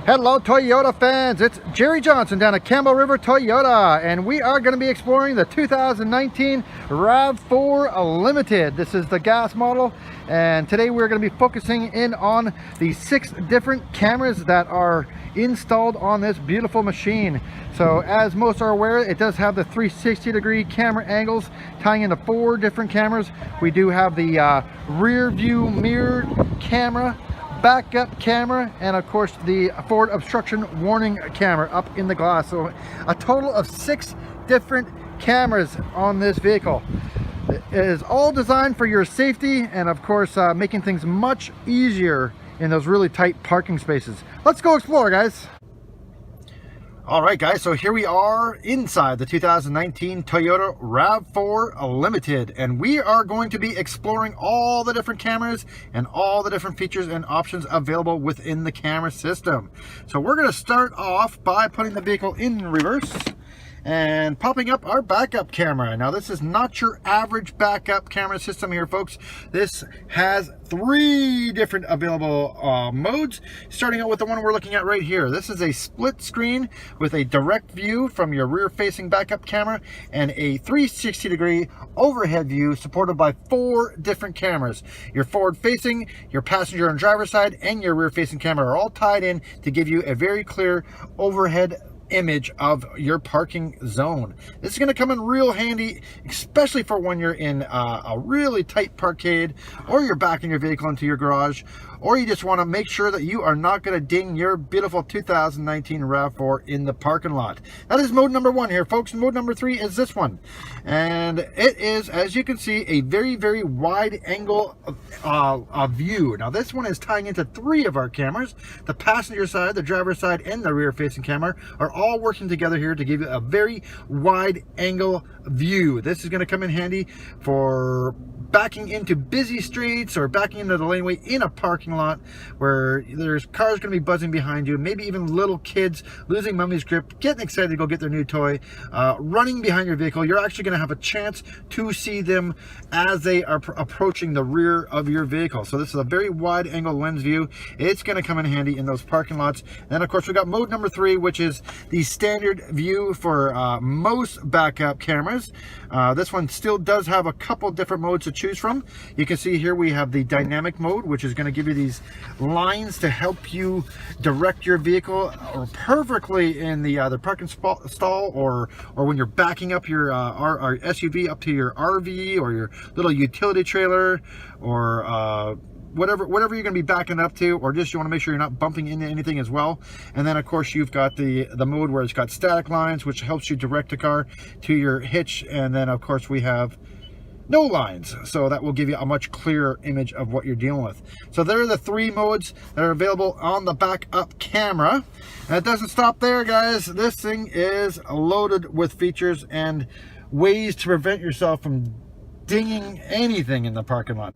Hello Toyota fans, it's Jerry Johnson down at Campbell River Toyota, and we are going to be exploring the 2019 RAV4 Limited. This is the gas model, and today we're going to be focusing in on the 6 different cameras that are installed on this beautiful machine. So as most are aware, it does have the 360-degree camera angles tying into 4 different cameras. We do have the rear view mirror camera, backup camera, and of course the forward obstruction warning camera up in the glass. So a total of 6 different cameras on this vehicle. It is all designed for your safety and of course making things much easier in those really tight parking spaces. Let's go explore, guys. All right, guys, so here we are inside the 2019 Toyota RAV4 Limited, and we are going to be exploring all the different cameras and all the different features and options available within the camera system. So we're going to start off by putting the vehicle in reverse and popping up our backup camera. Now, this is not your average backup camera system here, folks. This has 3 different available modes, starting out with the one we're looking at right here. This is a split screen with a direct view from your rear facing backup camera and a 360-degree overhead view supported by 4 different cameras. Your forward facing, your passenger and driver side, and your rear facing camera are all tied in to give you a very clear overhead image of your parking zone. This is going to come in real handy, especially for when you're in a really tight parkade, or you're backing your vehicle into your garage, or you just want to make sure that you are not going to ding your beautiful 2019 RAV4 in the parking lot. That is mode number 1 here, folks. Mode number 3 is this one, and it is, as you can see, a very wide angle view. Now this one is tying into 3 of our cameras. The passenger side, the driver side, and the rear facing camera are all working together here to give you a very wide angle view. This is going to come in handy for backing into busy streets or backing into the laneway in a parking lot where there's cars going to be buzzing behind you, maybe even little kids losing mommy's grip, getting excited to go get their new toy, running behind your vehicle. You're actually going to have a chance to see them as they are approaching the rear of your vehicle. So this is a very wide angle lens view. It's going to come in handy in those parking lots. And then of course we got mode number 3, which is the standard view for most backup cameras. This one still does have a couple different modes to choose from. You can see here we have the dynamic mode, which is going to give you these lines to help you direct your vehicle perfectly in the parking stall, or when you're backing up your SUV up to your RV or your little utility trailer, or whatever you're going to be backing up to, or just you want to make sure you're not bumping into anything as well. And then of course you've got the mode where it's got static lines, which helps you direct the car to your hitch. And then of course we have no lines, so that will give you a much clearer image of what you're dealing with. So there are the 3 modes that are available on the backup camera. And it doesn't stop there, guys. This thing is loaded with features and ways to prevent yourself from dinging anything in the parking lot.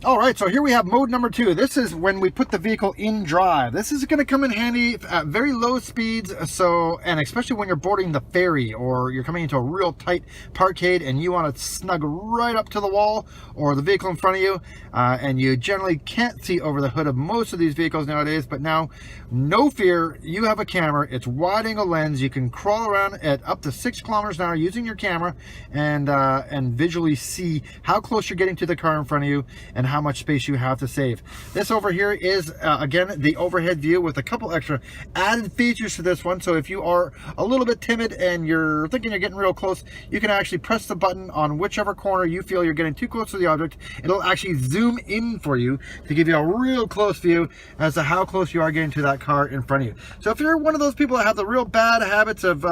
All right, so here we have mode number 2. This is when we put the vehicle in drive. This is going to come in handy at very low speeds, and especially when you're boarding the ferry or you're coming into a real tight parkade and you want to snug right up to the wall or the vehicle in front of you, and you generally can't see over the hood of most of these vehicles nowadays. But now, no fear, you have a camera. It's wide angle lens. You can crawl around at up to 6 kilometers an hour using your camera and visually see how close you're getting to the car in front of you and how much space you have to save. This over here is again the overhead view with a couple extra added features to this one. So if you are a little bit timid and you're thinking you're getting real close, you can actually press the button on whichever corner you feel you're getting too close to the object. It'll actually zoom in for you to give you a real close view as to how close you are getting to that car in front of you. So if you're one of those people that have the real bad habits of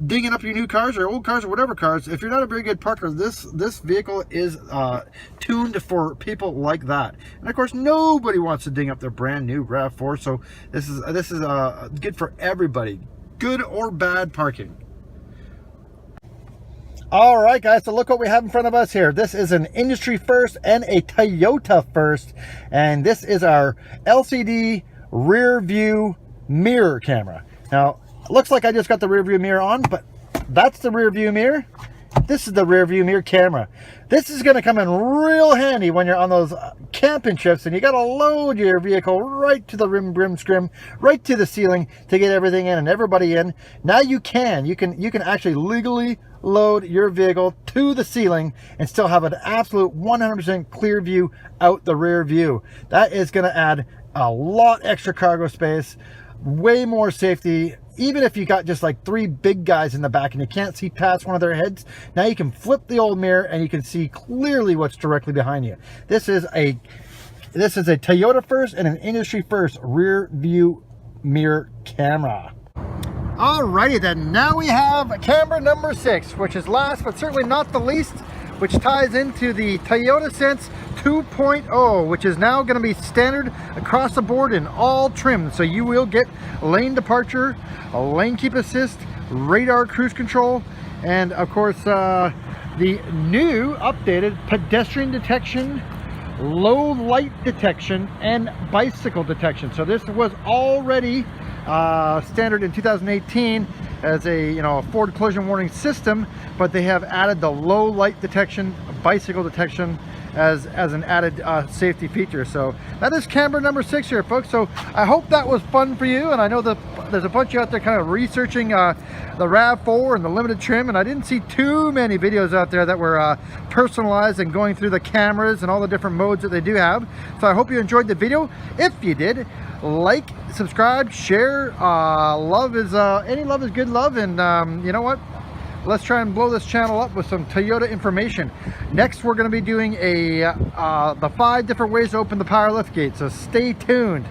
dinging up your new cars or old cars or whatever cars, if you're not a very good parker, this vehicle is tuned for people like that. And of course nobody wants to ding up their brand new RAV4, so this is good for everybody, good or bad parking. All right, guys, so look what we have in front of us here. This is an industry first and a Toyota first, and this is our LCD rear view mirror camera. Now, it looks like I just got the rear view mirror on, but that's the rear view mirror. this is the rear view mirror camera. This is going to come in real handy when you're on those camping trips and you got to load your vehicle right to the rim scrim, right to the ceiling to get everything in and everybody in. Now you can actually legally load your vehicle to the ceiling and still have an absolute 100% clear view out the rear view. That is going to add a lot extra cargo space, way more safety. Even if you got just like 3 big guys in the back and you can't see past one of their heads, now you can flip the old mirror and you can see clearly what's directly behind you. This is a Toyota first and an industry first rear view mirror camera. Alrighty then, now we have camera number 6, which is last but certainly not the least, which ties into the Toyota Sense 2.0, which is now going to be standard across the board in all trims. So you will get lane departure, a lane keep assist, radar cruise control, and of course the new updated pedestrian detection, low light detection, and bicycle detection. So this was already standard in 2018 as a Ford collision warning system, but they have added the low light detection, bicycle detection as an added safety feature. So that is camera number 6 here, folks. So I hope that was fun for you, and I know that there's a bunch out there kind of researching the RAV4 and the limited trim, and I didn't see too many videos out there that were personalized and going through the cameras and all the different modes that they do have. So I hope you enjoyed the video. If you did, like, subscribe, share. Any love is good love, and you know what? Let's try and blow this channel up with some Toyota information. Next, we're going to be doing the 5 different ways to open the power lift gate, so stay tuned.